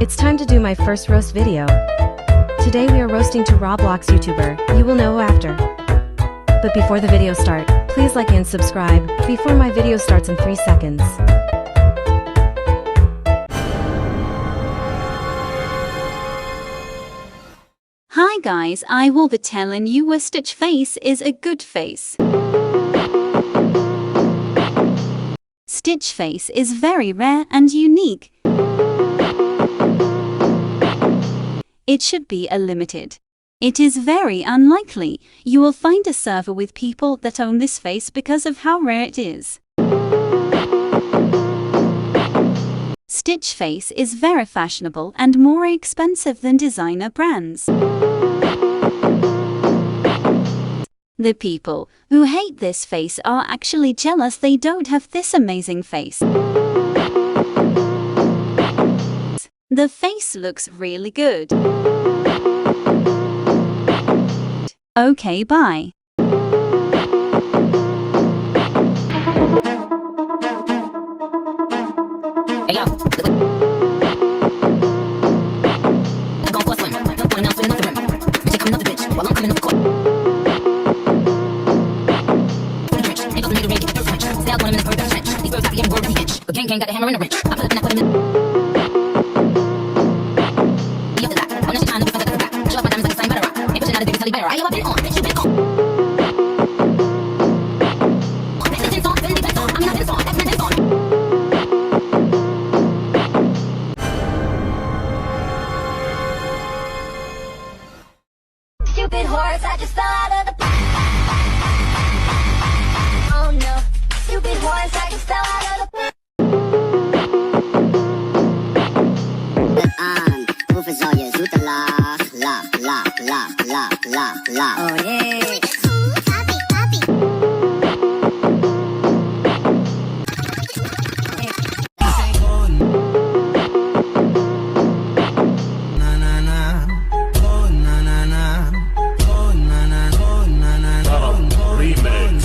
It's time to do my first roast video. Today we are roasting to Roblox YouTuber, you will know after. But before the video start, please like and subscribe, before my video starts in 3 seconds. Hi guys, I will be telling you a Stitch face is a good face. Stitch face is very rare and unique. It should be a limited. It is very unlikely you will find a server with people that own this face because of how rare it is. Stitch face is very fashionable and more expensive than designer brands. The people who hate this face are actually jealous they don't have this amazing face. The face looks really good. Okay, bye. Hey yo, I'm going for a swim. I'm going out swimming off the rim. Bitch, coming off the bitch while I'm coming off the court. Ain't supposed to make a ring, get the French. Stay out going in this bird trench. These birds got to get word with the inch. But gang got the hammer and the wrench. I put it and I put him in. He up the lock. I want to shine, no different than the back. Show off my diamonds like a sign better rock. Ain't pushing out a big, tell you better. I yo, I've been on, bitch, you been on. Bitch, it's on, Fendi, that's on. I mean, I've been on, that's been on. Stupid horse, I just fell out of the. Oh no, stupid horse, I just fell out of the. aan, hoeveel zal je zoete la, la, la, la, la, la, la. Oh yeah. Papi, papi. Na na na, oh na na na, oh na na, oh na na, remix.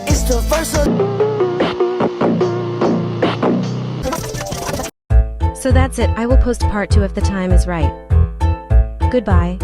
It's the first of. So that's it, I will post part 2 if the time is right. Goodbye.